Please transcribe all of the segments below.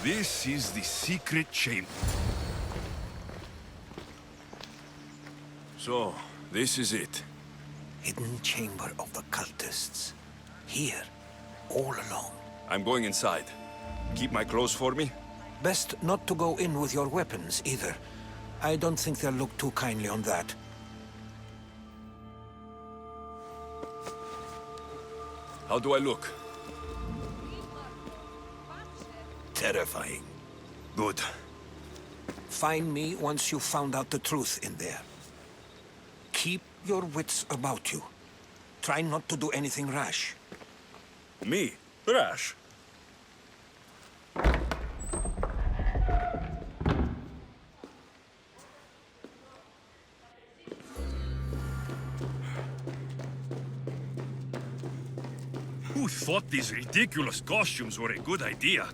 This is the secret chamber. So, this is it. Hidden chamber of the cultists. Here, all alone. I'm going inside. Keep my clothes for me? Best not to go in with your weapons, either. I don't think they'll look too kindly on that. How do I look? Terrifying. Good. Find me once you've found out the truth in there. Keep your wits about you. Try not to do anything rash. Me? Rash? Who thought these ridiculous costumes were a good idea?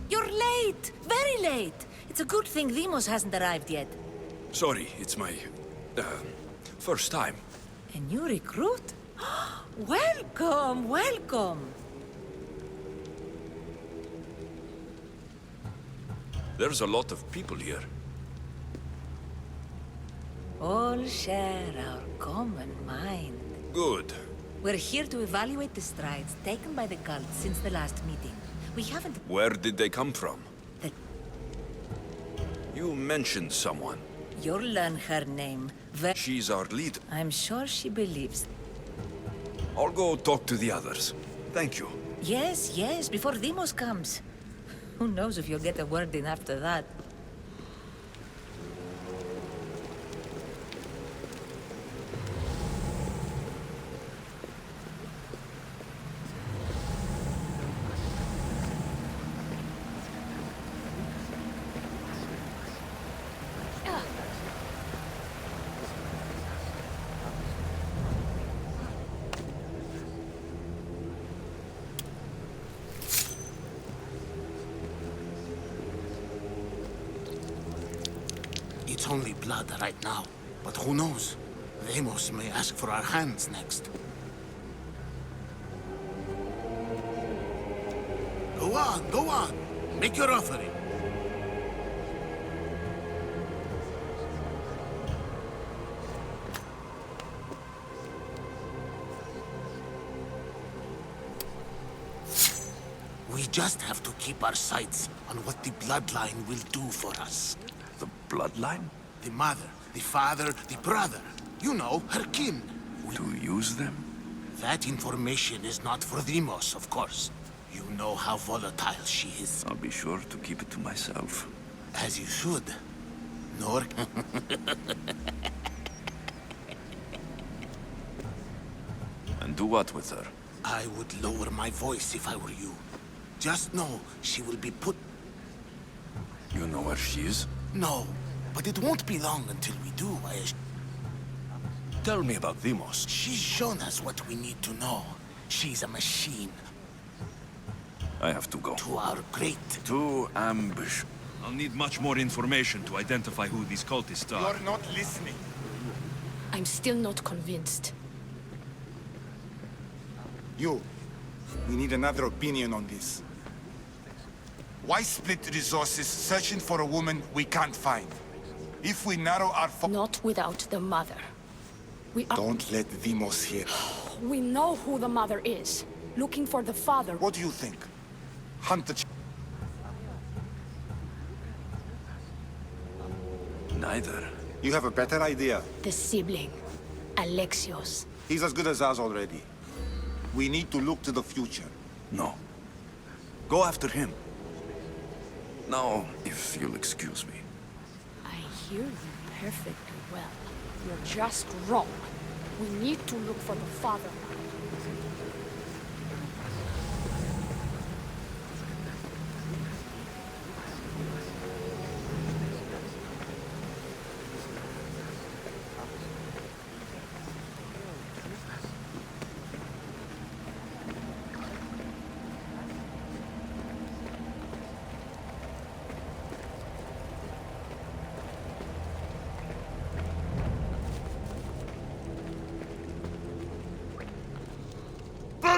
You're late! Very late! It's a good thing Demos hasn't arrived yet. Sorry, it's my... first time. A new recruit? Welcome, welcome! There's a lot of people here. All share our common mind. Good. We're here to evaluate the strides taken by the cult since the last meeting. We haven't... Where did they come from? The... You mentioned someone. You'll learn her name. She's our leader. I'm sure she believes. I'll go talk to the others. Thank you. Yes, yes, before Demos comes. Who knows if you'll get a word in after that. It's only blood right now, but who knows? Demos may ask for our hands next. Go on, go on. Make your offering. We just have to keep our sights on what the bloodline will do for us. The bloodline? The mother, the father, the brother. You know, her kin. To use them? That information is not for Demos, of course. You know how volatile she is. I'll be sure to keep it to myself. As you should. Nor... And do what with her? I would lower my voice if I were you. Just know she will be put... You know where she is? No, but it won't be long until we do, Tell me about Demos. She's shown us what we need to know. She's a machine. I have to go. To our great... To ambush. I'll need much more information to identify who these cultists are. You're not listening. I'm still not convinced. You. We need another opinion on this. Why split resources searching for a woman we can't find? If we narrow our Not without the mother. We are... Don't let Demos hear. We know who the mother is. Looking for the father. What do you think? Hunt the... Neither. You have a better idea. The sibling. Alexios. He's as good as us already. We need to look to the future. No. Go after him. Now, if you'll excuse me. I hear you perfectly well. You're just wrong. We need to look for the father.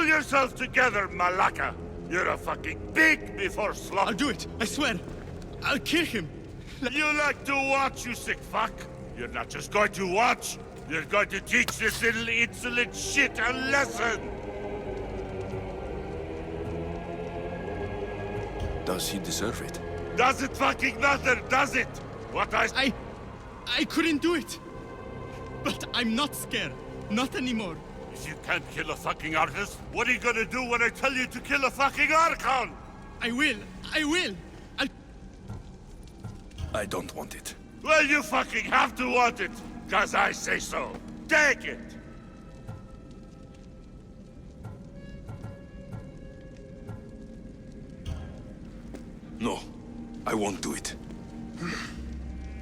Pull yourself together, Malaka! You're a fucking pig before slaughter! I'll do it, I swear. I'll kill him. You like to watch, you sick fuck! You're not just going to watch, you're going to teach this little insolent shit a lesson! Does he deserve it? Does it fucking matter, does it? What I couldn't do it. But I'm not scared. Not anymore. If you can't kill a fucking artist, what are you gonna do when I tell you to kill a fucking Archon? I will. I don't want it. Well, you fucking have to want it, 'cause I say so. Take it! No, I won't do it.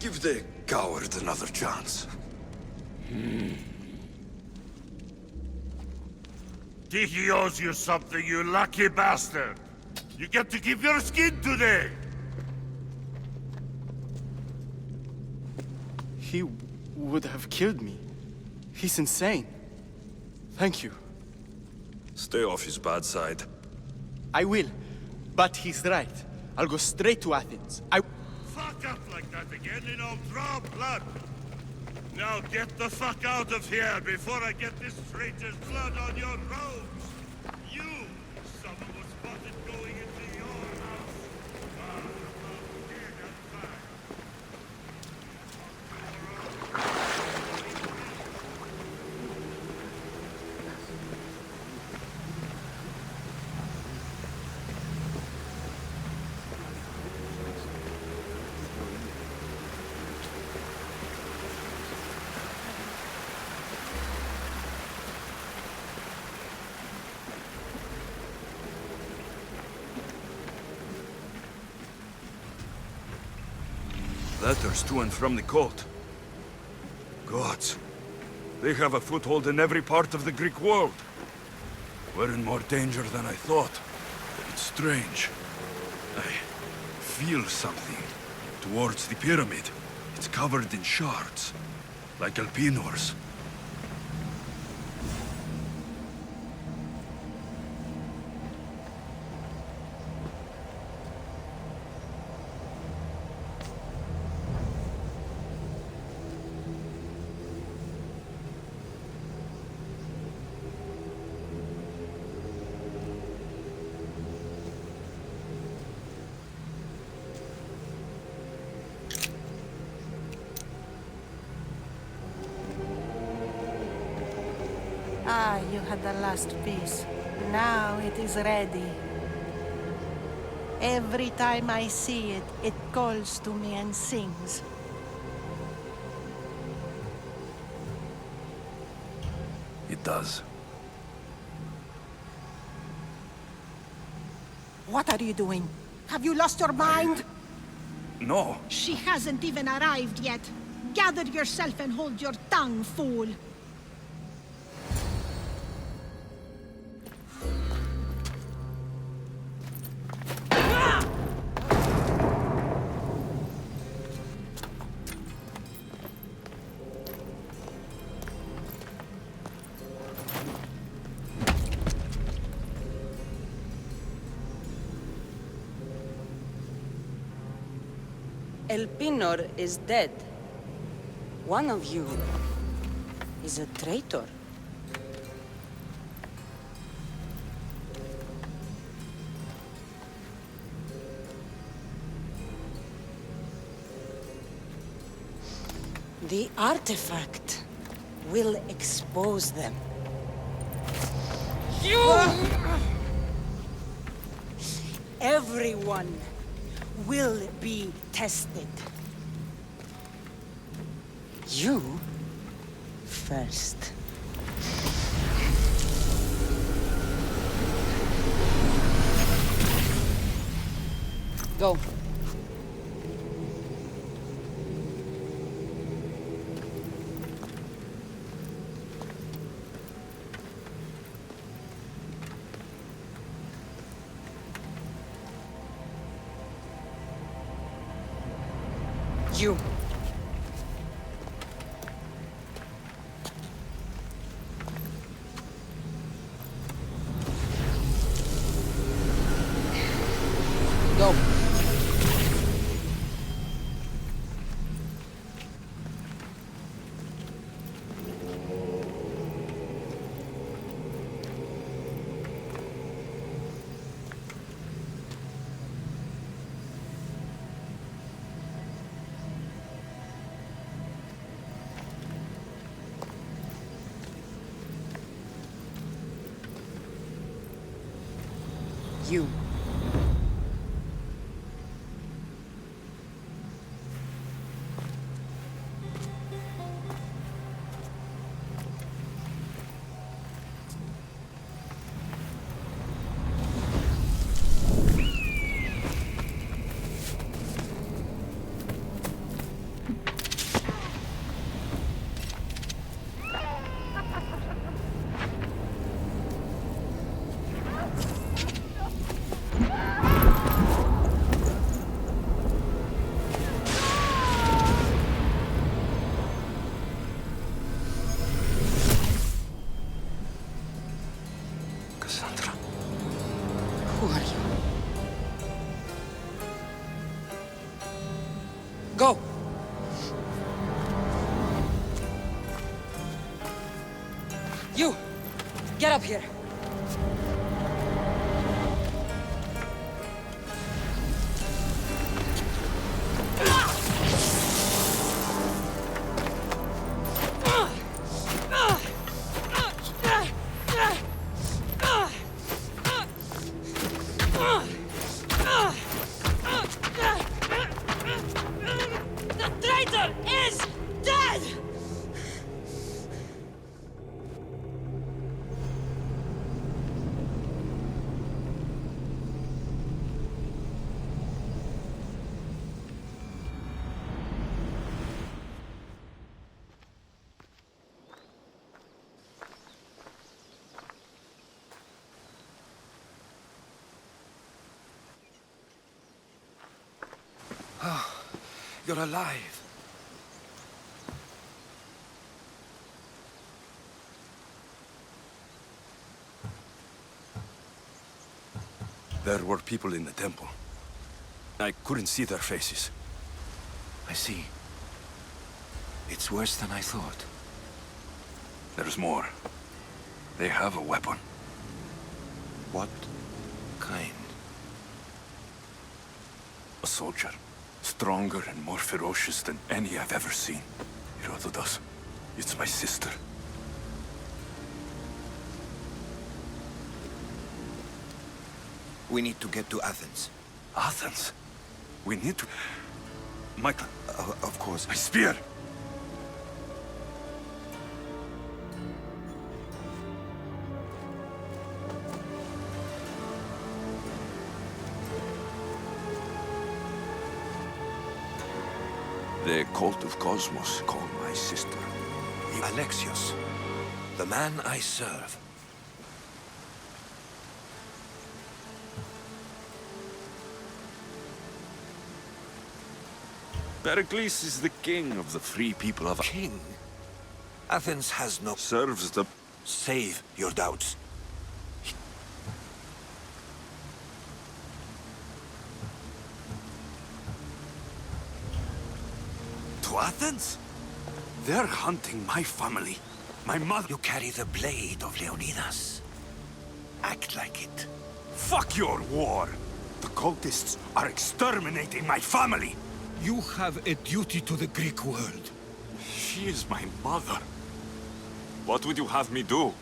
Give the coward another chance. Tiki owes you something, you lucky bastard! You get to keep your skin today! He would have killed me. He's insane. Thank you. Stay off his bad side. I will. But he's right. I'll go straight to Athens. Fuck up like that again and I'll draw blood! Now get the fuck out of here before I get this traitor's blood on your robes! You! Someone was spotted going into your house! Dead and fine. Letters to and from the court. Gods. They have a foothold in every part of the Greek world. We're in more danger than I thought. It's strange. I feel something towards the pyramid. It's covered in shards, like Alpinors. Ah, you had the last piece. Now it is ready. Every time I see it, it calls to me and sings. It does. What are you doing? Have you lost your mind? No. She hasn't even arrived yet. Gather yourself and hold your tongue, fool. Elpinor is dead. One of you is a traitor. The artifact will expose them. Everyone will be tested. You first. Go. You. you. Kassandra. Who are you? Go! You! Get up here! The traitor is dead! You're alive. There were people in the temple. I couldn't see their faces. I see. It's worse than I thought. There's more. They have a weapon. What kind? A soldier. Stronger and more ferocious than any I've ever seen. Herodotus. It's my sister. We need to get to Athens. Athens? We need to... Michael. Of course. My spear! The cult of Cosmos called my sister. Alexios, the man I serve. Pericles is the king of the free people of... King? Athens has no... Serves the... Save your doubts. To Athens? They're hunting my family. My mother... You carry the blade of Leonidas. Act like it. Fuck your war! The cultists are exterminating my family! You have a duty to the Greek world. She is my mother. What would you have me do?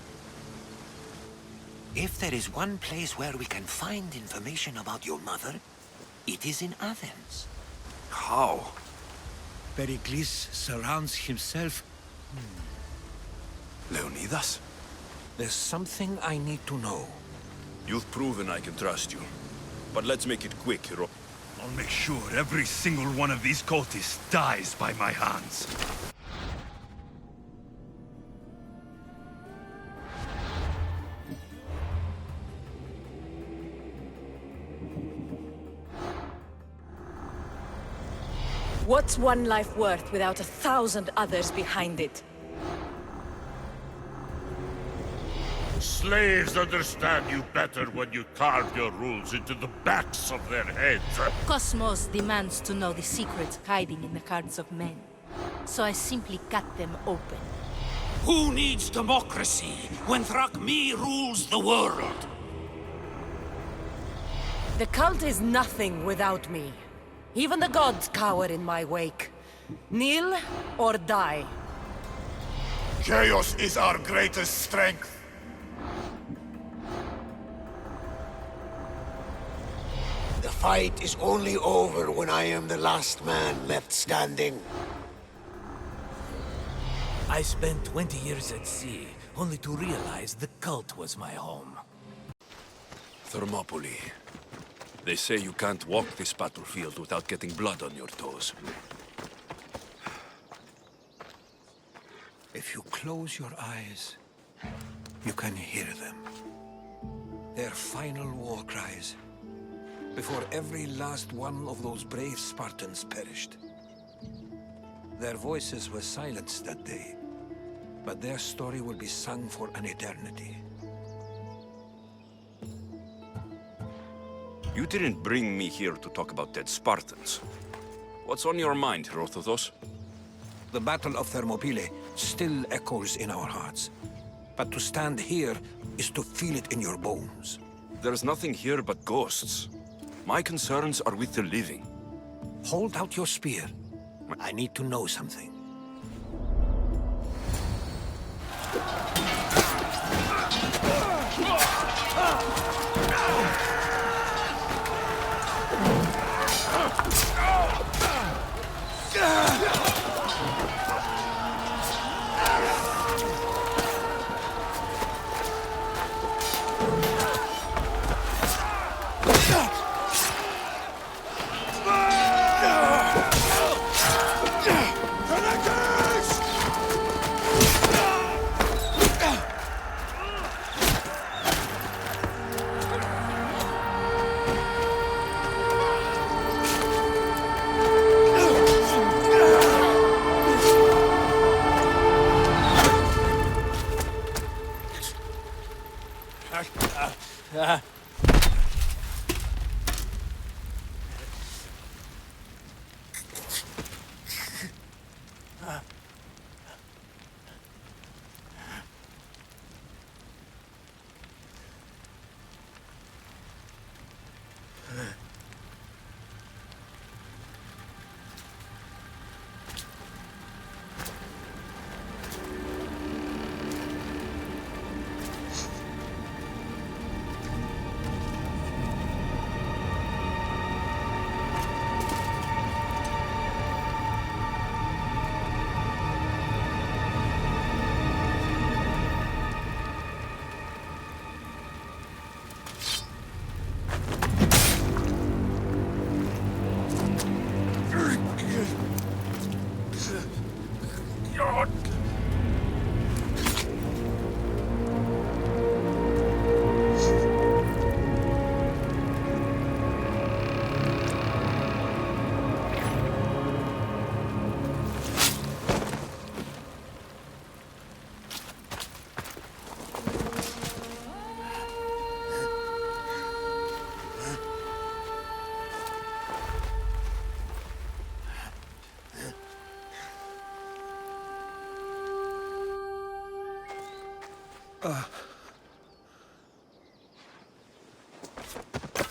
If there is one place where we can find information about your mother, it is in Athens. How? Pericles surrounds himself... Leonidas? There's something I need to know. You've proven I can trust you. But let's make it quick, hero. I'll make sure every single one of these cultists dies by my hands. What's one life worth without 1,000 others behind it? Slaves understand you better when you carve your rules into the backs of their heads. Cosmos demands to know the secrets hiding in the hearts of men. So I simply cut them open. Who needs democracy when Thrakmi rules the world? The cult is nothing without me. Even the gods cower in my wake. Kneel or die. Chaos is our greatest strength. fight is only over when I am the last man left standing. I spent 20 years at sea, only to realize the cult was my home. Thermopylae. They say you can't walk this battlefield without getting blood on your toes. If you close your eyes, you can hear them. Their final war cries, before every last one of those brave Spartans perished. Their voices were silenced that day, but their story will be sung for an eternity. You didn't bring me here to talk about dead Spartans. What's on your mind, Herodotus? The Battle of Thermopylae still echoes in our hearts. But to stand here is to feel it in your bones. There's nothing here but ghosts. My concerns are with the living. Hold out your spear. I need to know something.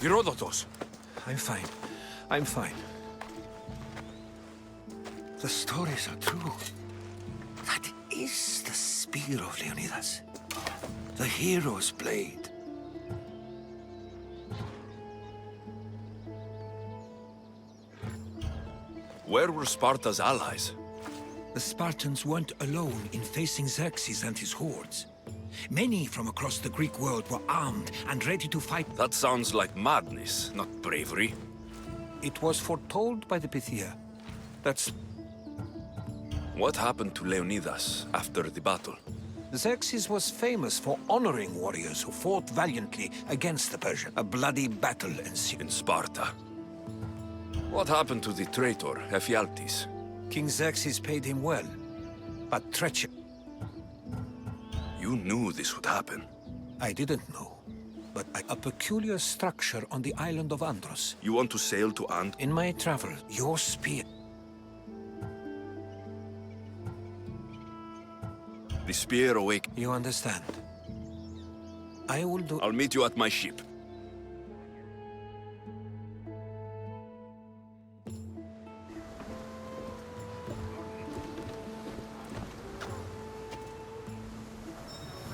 Herodotus! I'm fine. I'm fine. The stories are true. That is the spear of Leonidas. The hero's blade. Where were Sparta's allies? The Spartans weren't alone in facing Xerxes and his hordes. Many from across the Greek world were armed and ready to fight. That sounds like madness, not bravery. It was foretold by the Pythia. That's... What happened to Leonidas after the battle? Xerxes was famous for honoring warriors who fought valiantly against the Persians. A bloody battle ensued. In Sparta. What happened to the traitor, Ephialtes? King Xerxes paid him well, but treachery... You knew this would happen. I didn't know, but a peculiar structure on the island of Andros. You want to sail to In my travel, your spear... The spear awake. You understand. I will do... I'll meet you at my ship.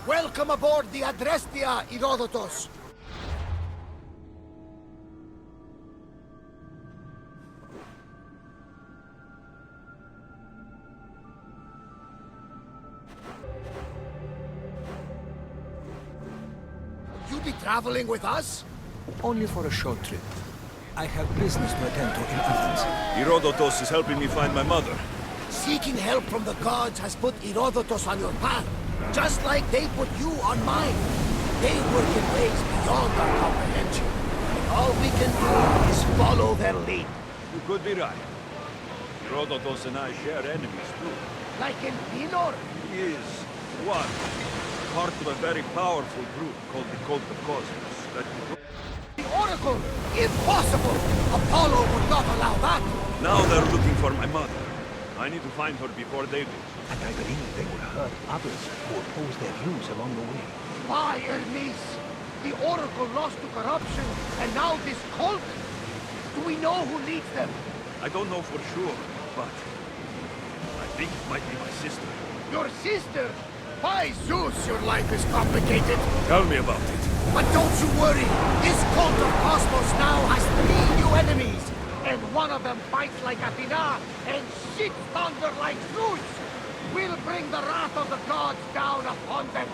Welcome aboard the Adrestia, Herodotus! be traveling with us? Only for a short trip. I have business to attend to in Athens. Herodotus is helping me find my mother. Seeking help from the gods has put Herodotus on your path, just like they put you on mine. They work in ways beyond our comprehension. And all we can do is follow their lead. You could be right. Herodotus and I share enemies too. Like in Pinor? He is one part of a very powerful group called the Cult of Cosmos. The Oracle! Impossible! Apollo would not allow that! Now they're looking for my mother. I need to find her before they do. And I believe they will hurt others who oppose their views along the way. Why, Hermes? The Oracle lost to corruption, and now this cult? Do we know who leads them? I don't know for sure, but I think it might be my sister. Your sister? By Zeus, your life is complicated. Tell me about it. But don't you worry. This cult of Cosmos now has 3 new enemies. And one of them fights like Athena and shits thunder like Zeus. We'll bring the wrath of the gods down upon them.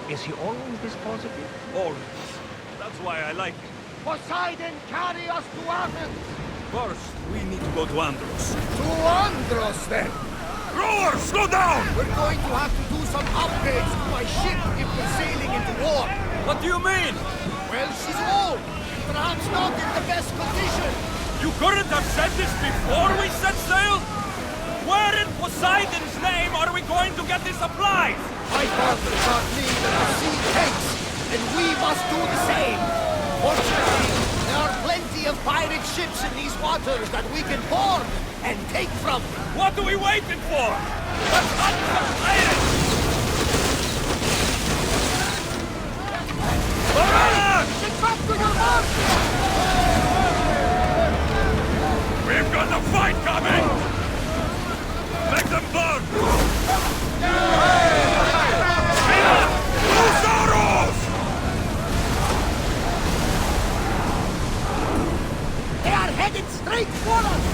Is he always this positive? Always. That's why I like him. Poseidon, carry us to Athens. First, we need to go to Andros. To Andros, then. Rowers, slow down! We're going to have to do some upgrades to my ship if we're sailing into war. What do you mean? Well, she's old. Perhaps not in the best condition. You couldn't have said this before we set sail? Where in Poseidon's name are we going to get the supplies? My father taught me that the sea takes, and we must do the same. Fortunately, there are plenty of pirate ships in these waters that we can board and take from. What are we waiting for? Let's hunt some pirates! Get back to your mark! We've got a fight coming! Make them burn! Loose arrows! They are headed straight for us!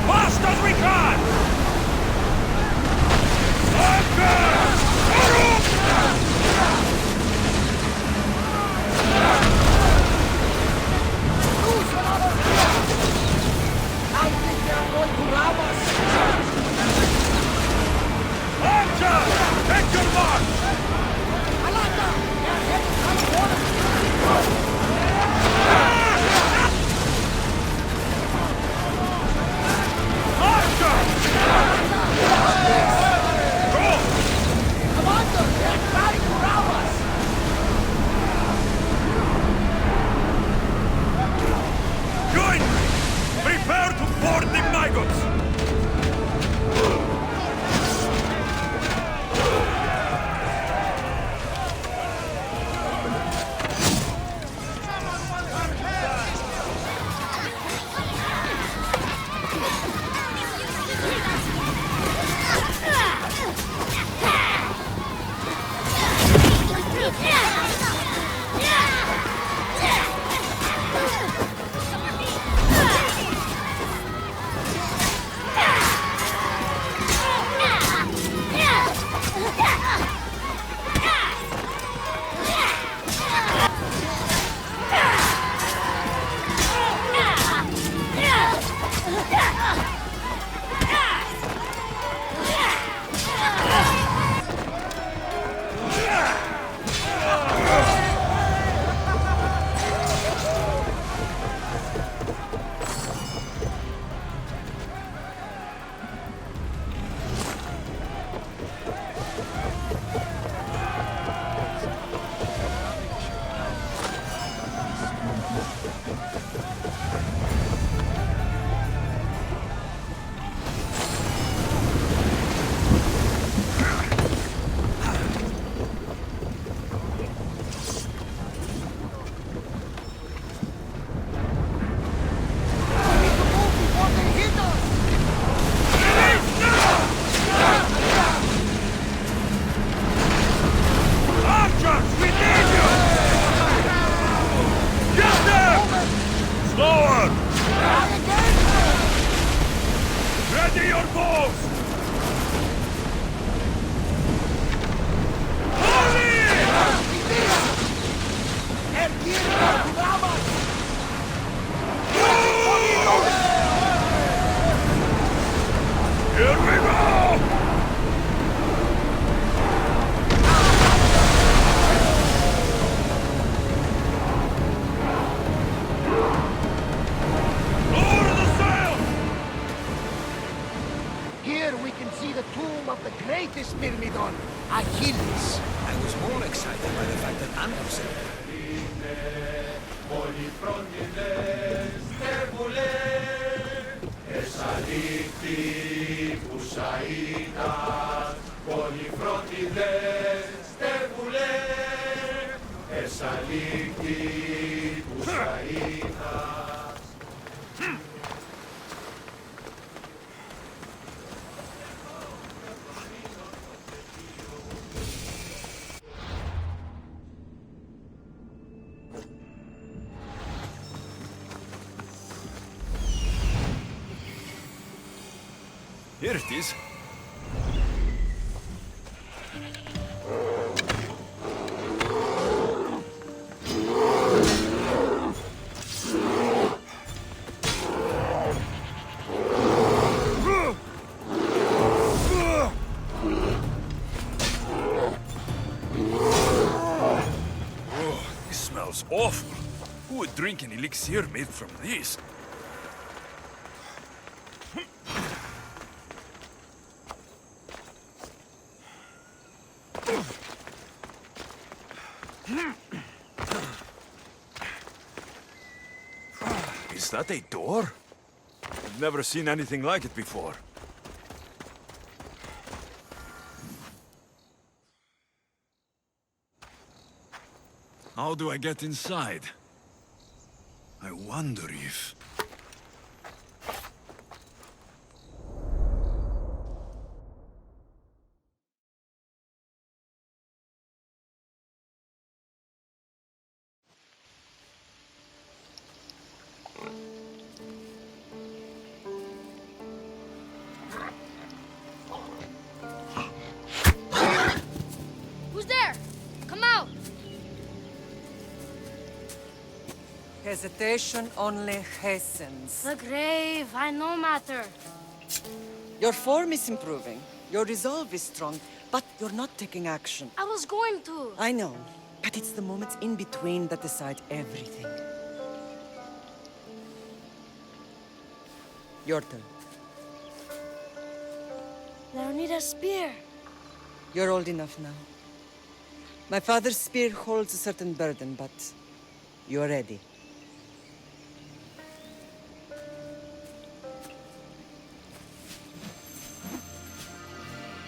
Fast as we can! I think they're going to rob us! Archer! Take your mark! Alaka! They're headed straight for us! Commander, they're trying to rob us! Join me! Prepare to board the maggots! their bows! Here we go! Lower the sail! Here we can see the tomb of the greatest Myrmidon, Achilles. I was more excited by the fact that Anderson... Here it is. This smells awful. Who would drink an elixir made from this? Is that a door? I've never seen anything like it before. How do I get inside? I wonder if... Who's there? Come out! Hesitation only hastens. The grave, I no matter. Your form is improving. Your resolve is strong, but you're not taking action. I was going to. I know, but it's the moments in between that decide everything. Your turn. Leonida's spear. You're old enough now. My father's spear holds a certain burden, but you're ready.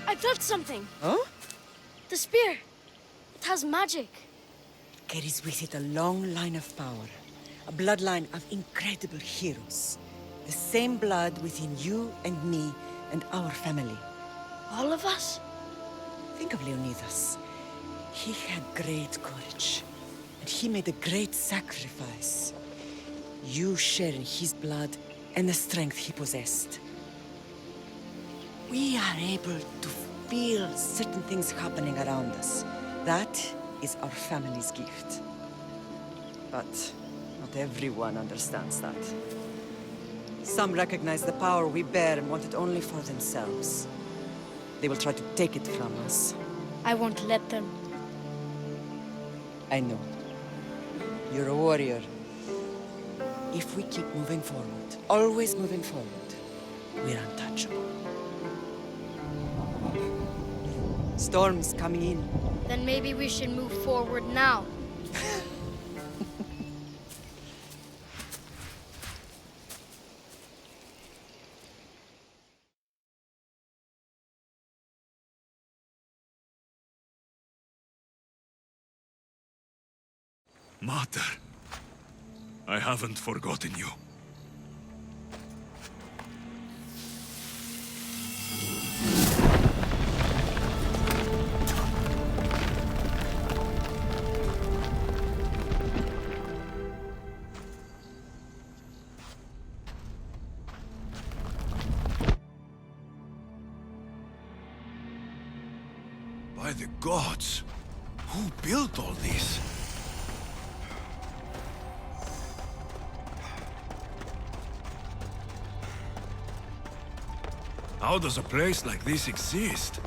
I felt something. Huh? The spear. It has magic. Carries with it a long line of power. A bloodline of incredible heroes. The same blood within you and me and our family. All of us? Think of Leonidas. He had great courage. And he made a great sacrifice. You share in his blood and the strength he possessed. We are able to feel certain things happening around us. That is our family's gift. But not everyone understands that. Some recognize the power we bear and want it only for themselves. They will try to take it from us. I won't let them. I know. You're a warrior. If we keep moving forward, always moving forward, we're untouchable. Storm's coming in. Then maybe we should move forward now. Mater, I haven't forgotten you. the gods? Who built all this? How does a place like this exist?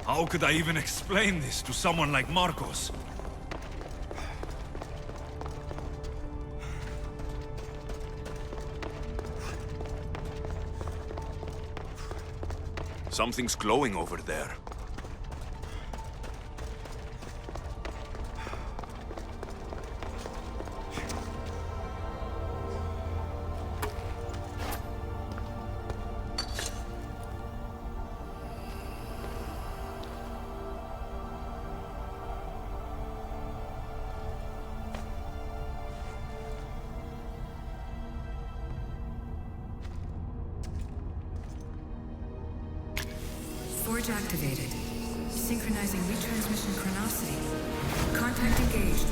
How could I even explain this to someone like Marcos? Something's glowing over there. Forge activated. Synchronizing retransmission chronicity. Contact engaged.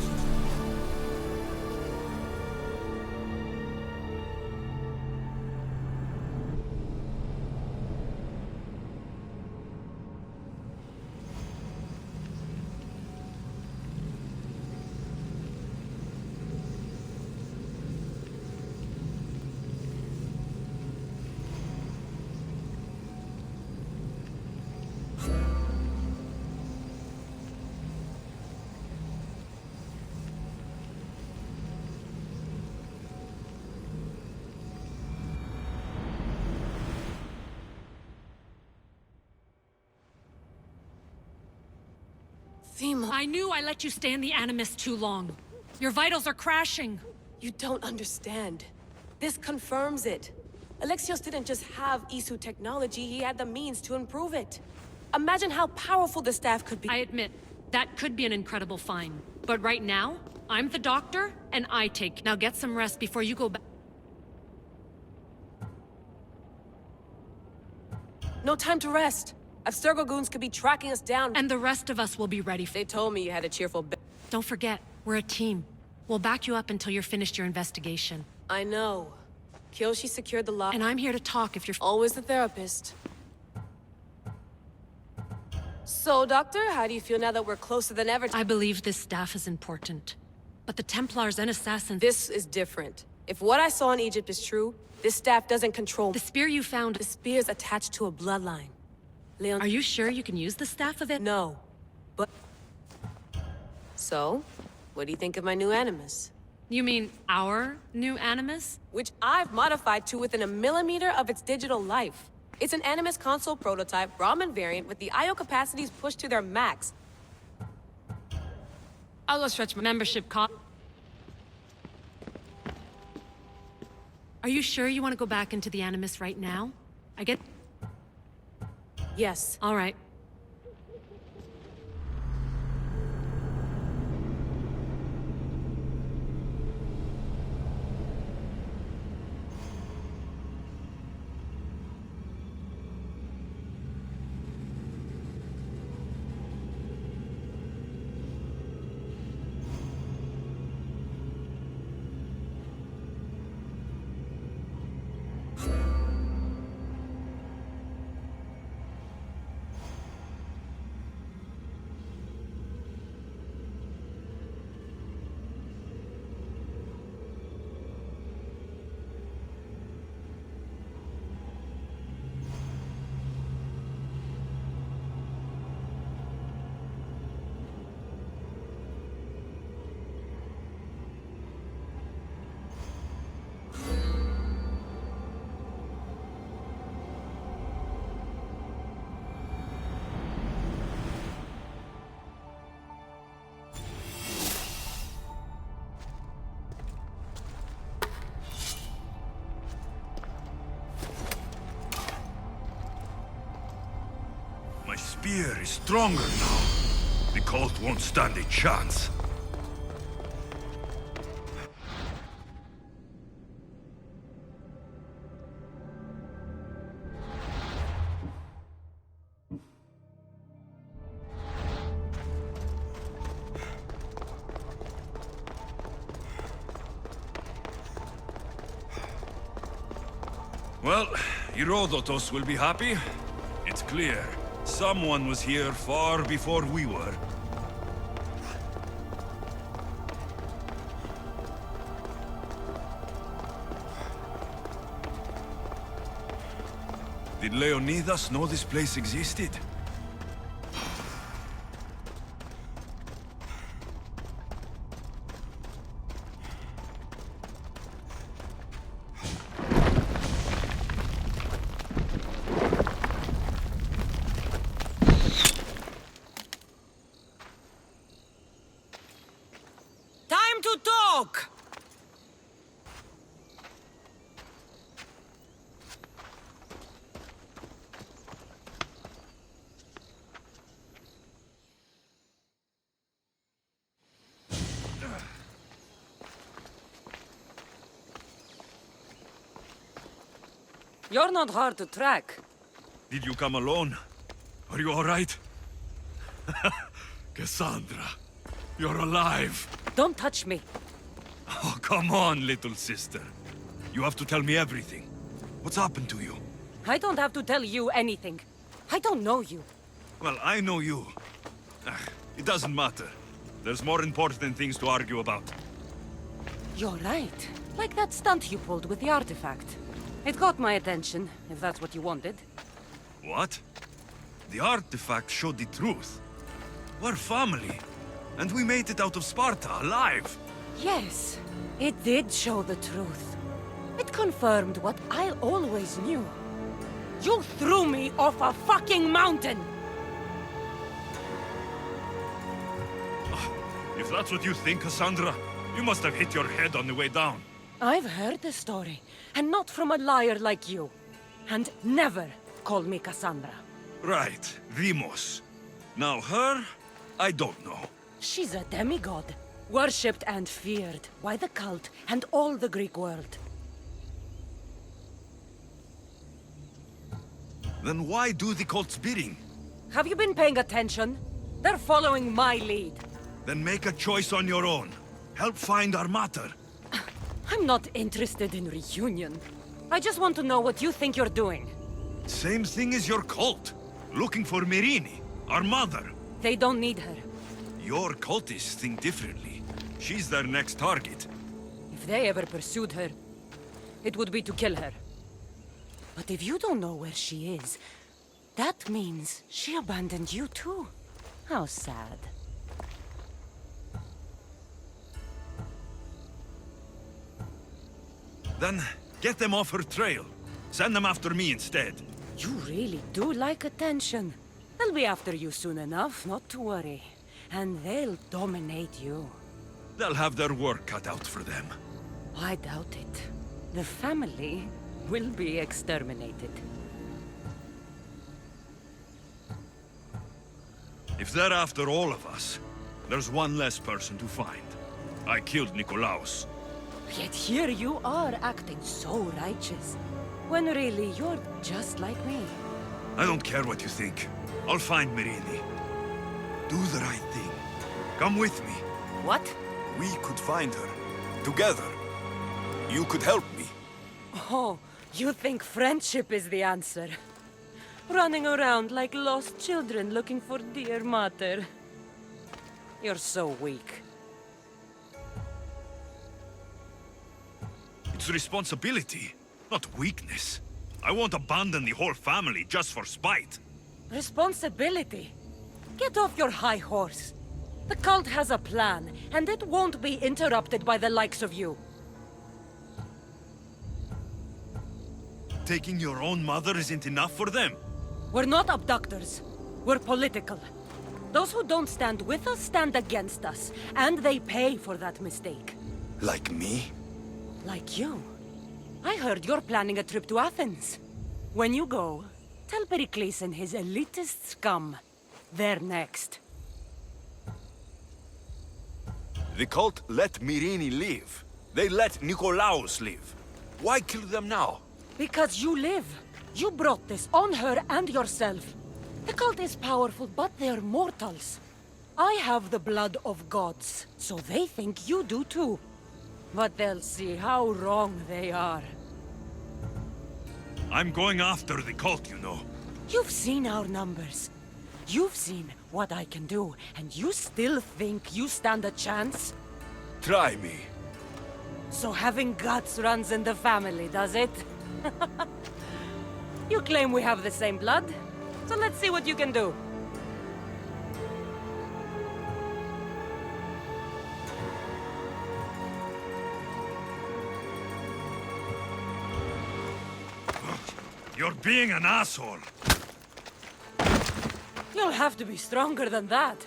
I knew I let you stay in the Animus too long. Your vitals are crashing. You don't understand. This confirms it. Alexios didn't just have Isu technology, he had the means to improve it. Imagine how powerful the staff could be. I admit, that could be an incredible find. But right now, I'm the doctor, and I take. Now get some rest before you go back. No time to rest. Abstergo goons could be tracking us down. And the rest of us will be ready for— They told me you had a cheerful— Don't forget, we're a team. We'll back you up until you're finished your investigation. I know. Kyoshi secured the lock. And I'm here to talk if you're— Always the therapist. So, Doctor, how do you feel now that we're closer than ever? I believe this staff is important. But the Templars and Assassins— This is different. If what I saw in Egypt is true, this staff doesn't control— The spear you found— The spear's attached to a bloodline. Leon— Are you sure you can use the staff of it? No. But— So, what do you think of my new Animus? You mean our new Animus? Which I've modified to within a millimeter of its digital life. It's an Animus console prototype, Brahmin variant, with the I/O capacities pushed to their max. I'll go stretch my membership cost. Are you sure you want to go back into the Animus right now? I get— Yes. All right. My spear is stronger now. The cult won't stand a chance. Well, Herodotus will be happy. It's clear. Someone was here far before we were. Did Leonidas know this place existed? Time to talk! You're not hard to track. Did you come alone? Are you all right? Kassandra, you're alive. Don't touch me. Oh, come on, little sister. You have to tell me everything. What's happened to you? I don't have to tell you anything. I don't know you. Well, I know you. It doesn't matter. There's more important things to argue about. You're right. Like that stunt you pulled with the artifact. It got my attention, if that's what you wanted. What? The artifact showed the truth. We're family. And we made it out of Sparta, alive. Yes, it did show the truth. It confirmed what I always knew. You threw me off a fucking mountain! If that's what you think, Kassandra, you must have hit your head on the way down. I've heard the story, and not from a liar like you. And never call me Kassandra. Right, Demos. Now her, I don't know. She's a demigod, worshipped and feared by the cult and all the Greek world. Then why do the cult's bidding? Have you been paying attention? They're following my lead. Then make a choice on your own. Help find our mater. I'm not interested in reunion. I just want to know what you think you're doing. Same thing as your cult. Looking for Myrine, our mother. They don't need her. Your cultists think differently. She's their next target. If they ever pursued her, it would be to kill her. But if you don't know where she is, that means she abandoned you too. How sad. Then, get them off her trail. Send them after me instead. You really do like attention. They'll be after you soon enough, not to worry. And they'll dominate you. They'll have their work cut out for them. I doubt it. The family will be exterminated. If they're after all of us, there's one less person to find. I killed Nikolaos. Yet here you are acting so righteous, when really you're just like me. I don't care what you think. I'll find Myrine. Do the right thing. Come with me. What? We could find her. Together. You could help me. Oh, you think friendship is the answer? Running around like lost children looking for dear mater. You're so weak. It's responsibility, not weakness. I won't abandon the whole family just for spite. Responsibility? Get off your high horse. The cult has a plan, and it won't be interrupted by the likes of you. Taking your own mother isn't enough for them? We're not abductors. We're political. Those who don't stand with us stand against us, and they pay for that mistake. Like me? Like you. I heard you're planning a trip to Athens. When you go, tell Pericles and his elitist scum they're next. The cult let Myrine live. They let Nikolaos live. Why kill them now? Because you live. You brought this on her and yourself. The cult is powerful, but they're mortals. I have the blood of gods, so they think you do too. But they'll see how wrong they are. I'm going after the cult, you know. You've seen our numbers. You've seen what I can do, and you still think you stand a chance? Try me. So having guts runs in the family, does it? You claim we have the same blood, so let's see what you can do. You're being an asshole. You'll have to be stronger than that.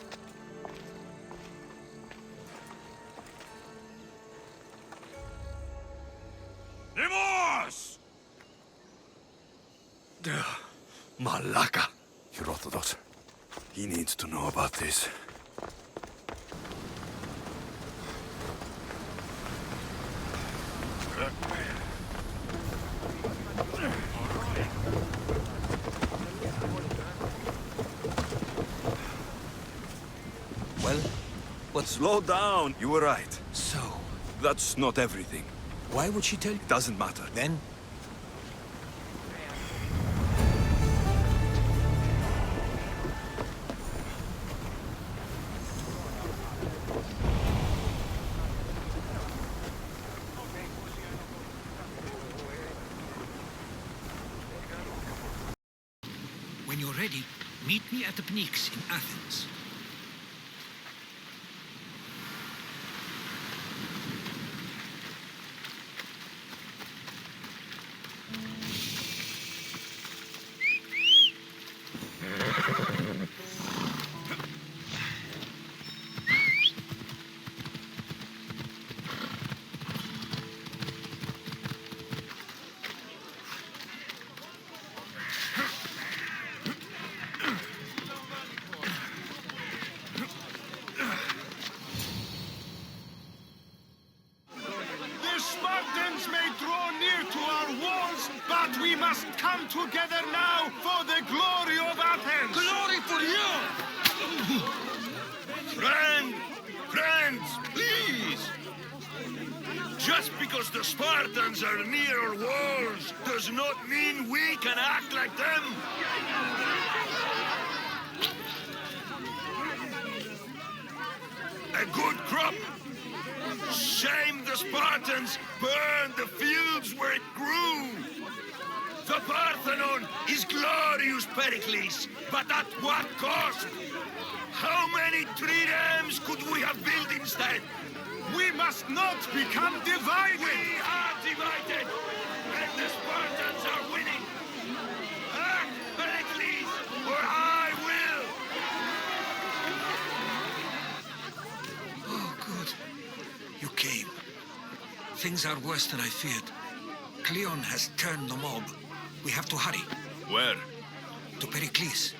Demos! Malaka. Herodotus. He needs to know about this. Well, what's... Slow down. You were right. So, That's not everything. why would she tell you? Doesn't matter. Then, When you're ready, meet me at the Pnyx in Athens. The Spartans may draw near to our walls, but we must come together now for the glory of Athens! Glory for you! Friends, please! Just because the Spartans are near our walls does not mean we can act like them! A good crop! Shame the Spartans burned the fields where it grew! The Parthenon is glorious, Pericles, but at what cost? How many triremes could we have built instead? We must not become divided! We are divided, and the Spartans are winning! Act, Pericles, or I will! oh, good. You came. Things are worse than I feared. Cleon has turned the mob. We have to hurry. Where? To Pericles.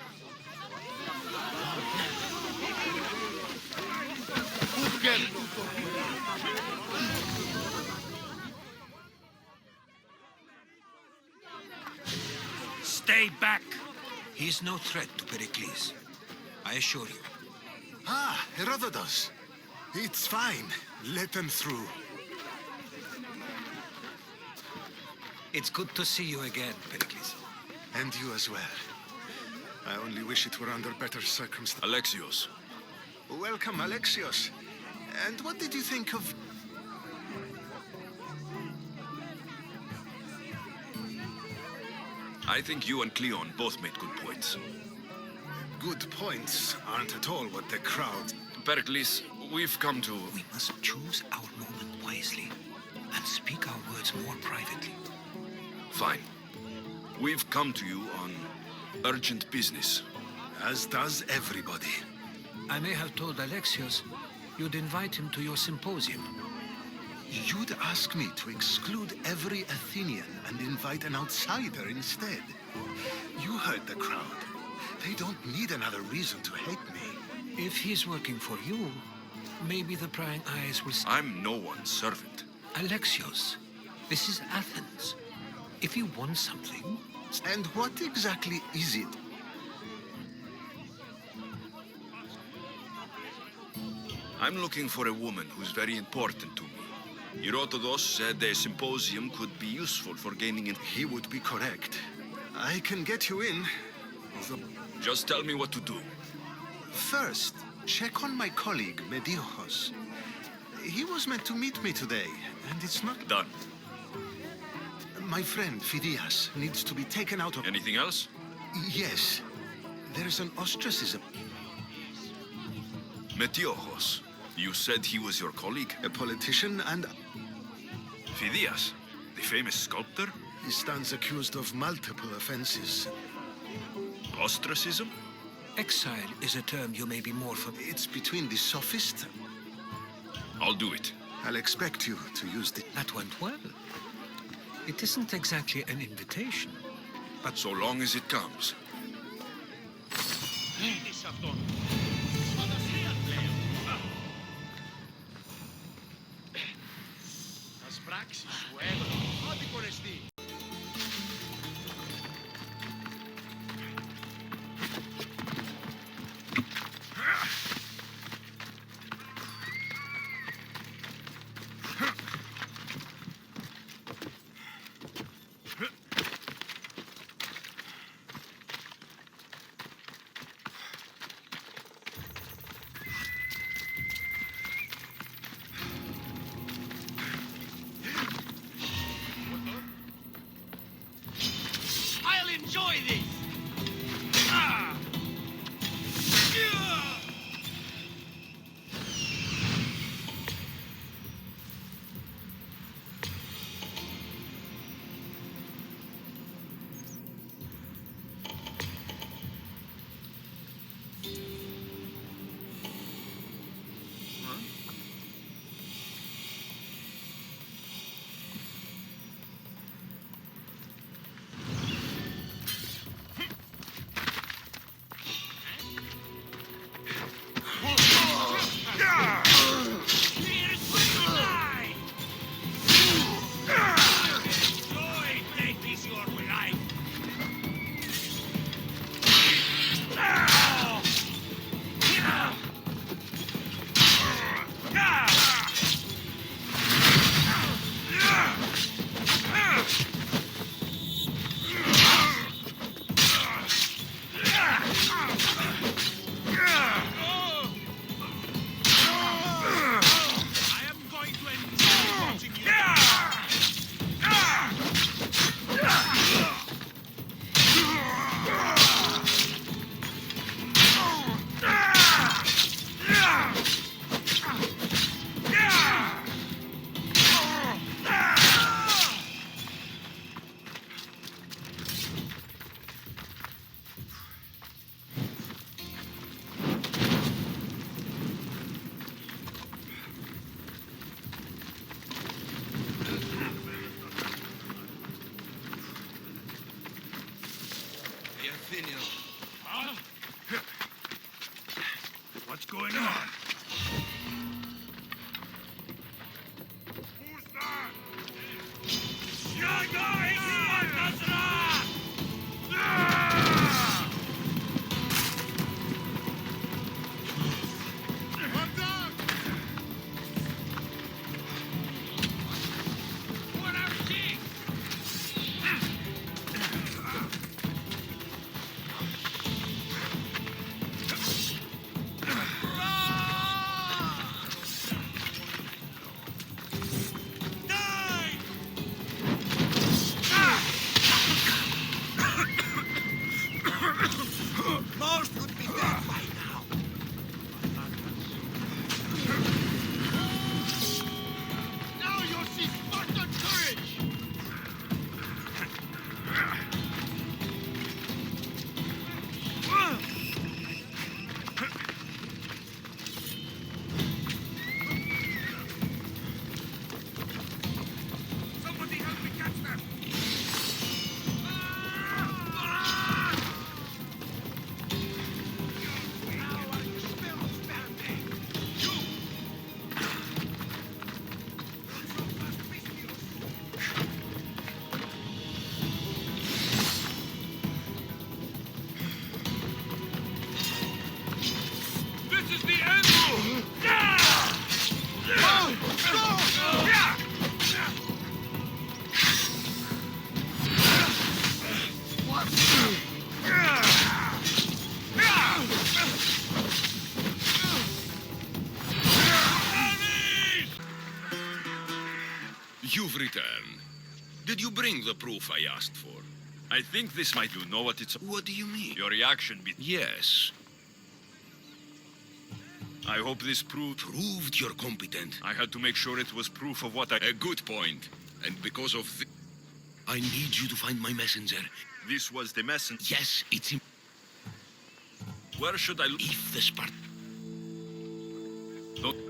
Stay back! He's no threat to Pericles. I assure you. Ah, Herodotus. It's fine. Let them through. It's good to see you again, Pericles. And you as well. I only wish it were under better circumstances. Alexios. Welcome, Alexios. And what did you think of... I think you and Cleon both made good points. Good points aren't at all what the crowd... Pericles, we've come to... We must choose our moment wisely and speak our words more privately. Fine. We've come to you on urgent business. As does everybody. I may have told Alexios you'd invite him to your symposium. You'd ask me to exclude every Athenian and invite an outsider instead. You heard the crowd. They don't need another reason to hate me. If he's working for you, maybe the prying eyes will... I'm no one's servant. Alexios, this is Athens. If you want something... And what exactly is it? I'm looking for a woman who's very important to me. Herodotus said a symposium could be useful for gaining He would be correct. I can get you in. Just tell me what to do. First, check on my colleague, Mediochos. He was meant to meet me today, and it's not done. My friend, Phidias, needs to be taken out of... Anything else? Yes. There's an ostracism. Metiochos. You said he was your colleague? A politician and... Phidias, the famous sculptor? He stands accused of multiple offenses. Ostracism? Exile is a term you may be more familiar. It's between the sophist... I'll do it. I'll expect you to use the... That went well. It isn't exactly an invitation, but so long as it comes. Enjoy this! You've returned. Did you bring the proof I asked for? I think this might... You know what it's... What do you mean? Your reaction be... Yes. I hope this Proved you're competent. I had to make sure it was proof of what I... A good point. And because of the... I need you to find my messenger. This was the messenger? Yes, it's... Where should I look? If the Spart... Don't...